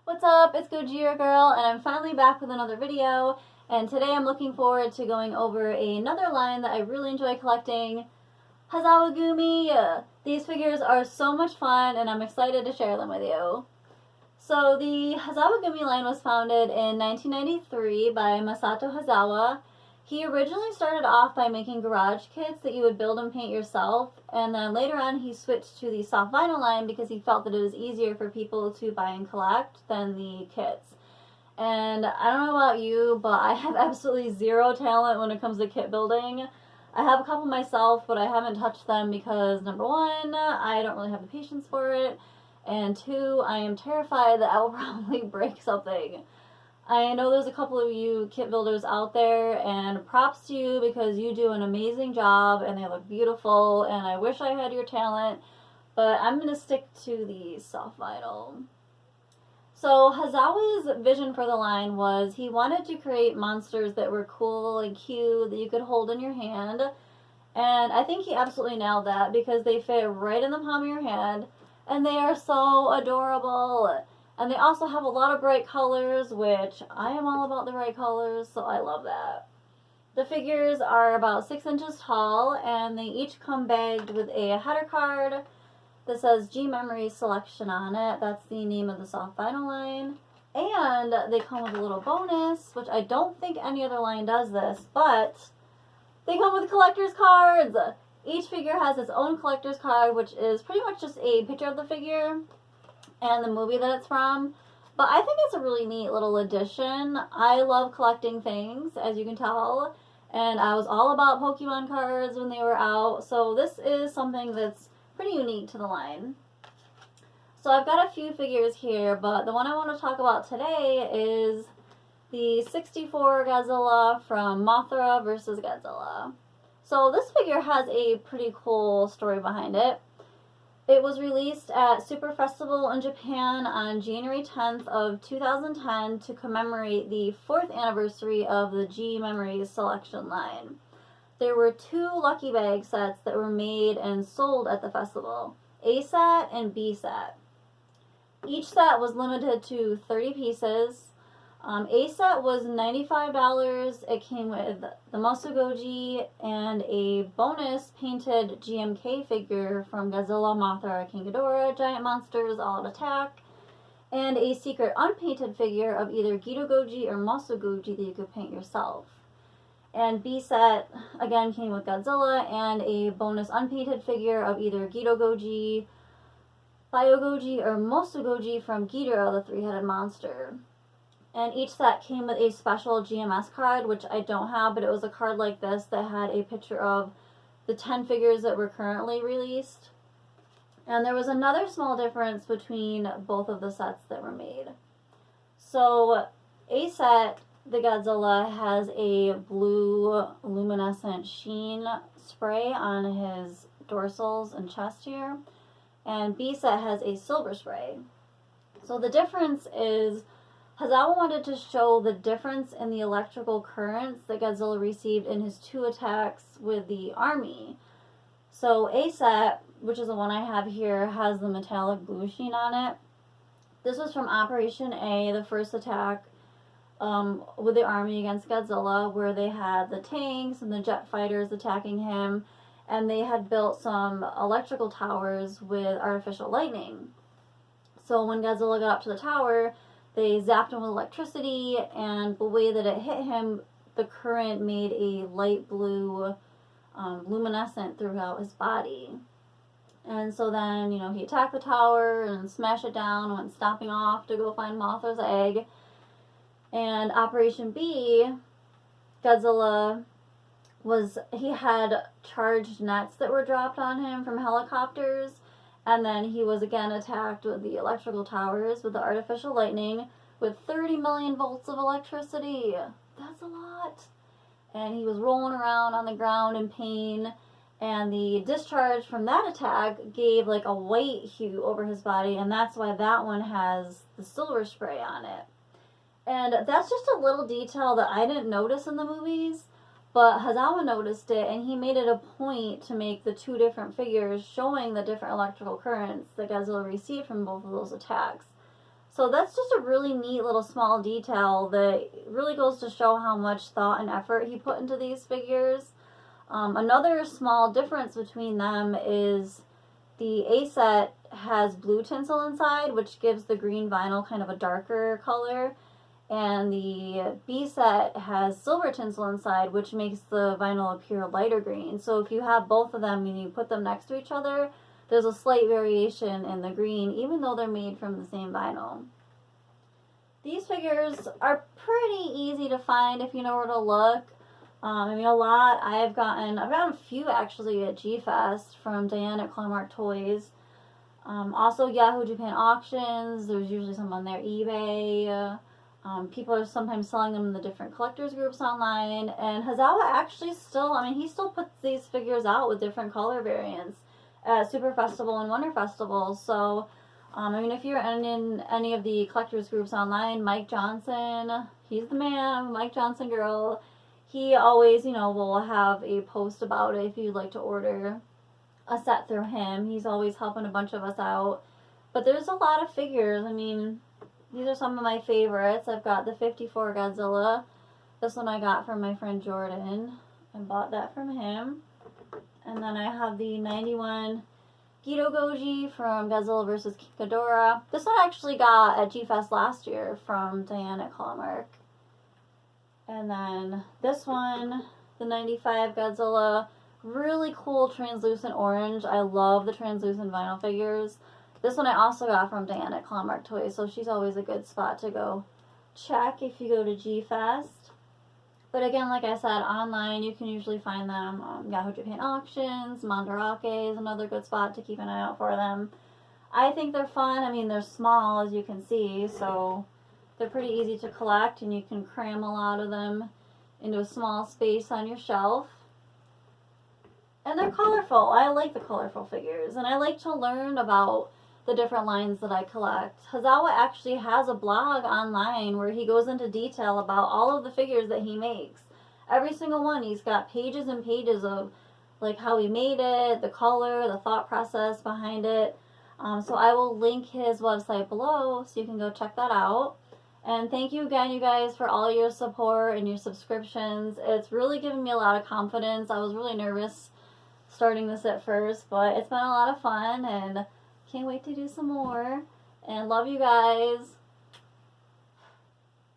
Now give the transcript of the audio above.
What's up? It's Godzilla Girl, and I'm finally back with another video. And today I'm looking forward to going over another line that I really enjoy collecting, Hazawa Gumi. These figures are so much fun, and I'm excited to share them with you. So the Hazawa Gumi line was founded in 1993 by Masato Hazawa. He originally started off by making garage kits that you would build and paint yourself, and then later on he switched to the soft vinyl line because he felt that it was easier for people to buy and collect than the kits. And I don't know about you, but I have absolutely zero talent when it comes to kit building. I have a couple myself, but I haven't touched them because, number one, I don't really have the patience for it, and two, I am terrified that I will probably break something. I know there's a couple of you kit builders out there, and props to you because you do an amazing job and they look beautiful, and I wish I had your talent, but I'm going to stick to the soft vinyl. So Hazawa's vision for the line was he wanted to create monsters that were cool and cute that you could hold in your hand, and I think he absolutely nailed that because they fit right in the palm of your hand, and they are so adorable. And they also have a lot of bright colors, which I am all about the bright colors, so I love that. The figures are about 6 inches tall, and they each come bagged with a header card that says G Memory Selection on it. That's the name of the soft vinyl line. And they come with a little bonus, which I don't think any other line does this, but they come with collector's cards. Each figure has its own collector's card, which is pretty much just a picture of the figure and the movie that it's from. But I think it's a really neat little addition. I love collecting things, as you can tell, and I was all about Pokemon cards when they were out, so this is something that's pretty unique to the line. So I've got a few figures here, but the one I want to talk about today is the 64 Godzilla from Mothra vs. Godzilla. So this figure has a pretty cool story behind it. It was released at Super Festival in Japan on January 10th of 2010 to commemorate the 4th anniversary of the G Memories Selection line. There were 2 lucky bag sets that were made and sold at the festival, A set and B set. Each set was limited to 30 pieces. A set was $95. It came with the Musou Goji and a bonus painted GMK figure from Godzilla, Mothra, King Ghidorah, Giant Monsters, All Out Attack, and a secret unpainted figure of either Gedo Goji or Musou Goji that you could paint yourself. And B set again came with Godzilla and a bonus unpainted figure of either Gedo Goji, Bio Goji, or Musou Goji from Ghidorah, the 3-headed monster. And each set came with a special GMS card, which I don't have, but it was a card like this that had a picture of the 10 figures that were currently released. And there was another small difference between both of the sets that were made. So A set, the Godzilla, has a blue luminescent sheen spray on his dorsals and chest here. And B set has a silver spray. So the difference is Hazawa wanted to show the difference in the electrical currents that Godzilla received in his 2 attacks with the army. So A set, which is the one I have here, has the metallic blue sheen on it. This was from Operation A, the first attack with the army against Godzilla, where they had the tanks and the jet fighters attacking him, and they had built some electrical towers with artificial lightning. So when Godzilla got up to the tower, they zapped him with electricity, and the way that it hit him, the current made a light blue luminescent throughout his body. And so then, he attacked the tower and smashed it down, went stomping off to go find Mothra's egg. And Operation B, Godzilla he had charged nets that were dropped on him from helicopters. And then he was again attacked with the electrical towers with the artificial lightning with 30 million volts of electricity. That's a lot. And he was rolling around on the ground in pain. And the discharge from that attack gave like a white hue over his body. And that's why that one has the silver spray on it. And that's just a little detail that I didn't notice in the movies. But Hazawa noticed it, and he made it a point to make the 2 different figures showing the different electrical currents that Godzilla received from both of those attacks. So that's just a really neat little small detail that really goes to show how much thought and effort he put into these figures. Another small difference between them is the A set has blue tinsel inside, which gives the green vinyl kind of a darker color. And the B set has silver tinsel inside, which makes the vinyl appear lighter green. So if you have both of them and you put them next to each other, there's a slight variation in the green, even though they're made from the same vinyl. These figures are pretty easy to find if you know where to look. I mean, I've gotten a few actually at G-Fest from Diane at Claremont Toys. Also Yahoo Japan auctions, there's usually some on their eBay. People are sometimes selling them in the different collectors groups online. And Hazawa actually he still puts these figures out with different color variants at Super Festival and Wonder Festival. So, I mean, if you're in any of the collectors groups online, Mike Johnson, he's the man, I'm a Mike Johnson girl. He always, will have a post about it if you'd like to order a set through him. He's always helping a bunch of us out. But there's a lot of figures. I mean, these are some of my favorites. I've got the 54 Godzilla. This one I got from my friend Jordan. I bought that from him. And then I have the 91 Gido Goji from Godzilla vs. King Ghidorah. This one I actually got at G-Fest last year from Diane at Clawmark. And then this one, the 95 Godzilla, really cool translucent orange. I love the translucent vinyl figures. This one I also got from Diane at Clawmark Toys, so she's always a good spot to go check if you go to G-Fest. But again, like I said, online you can usually find them on Yahoo Japan auctions. Mandarake is another good spot to keep an eye out for them. I think they're fun. I mean, they're small, as you can see, so they're pretty easy to collect, and you can cram a lot of them into a small space on your shelf. And they're colorful. I like the colorful figures, and I like to learn about the different lines that I collect. Hazawa actually has a blog online where he goes into detail about all of the figures that he makes. Every single one. He's got pages and pages of like how he made it, the color, the thought process behind it. So I will link his website below so you can go check that out. And thank you again, you guys, for all your support and your subscriptions. It's really given me a lot of confidence. I was really nervous starting this at first, but it's been a lot of fun, and can't wait to do some more. And love you guys.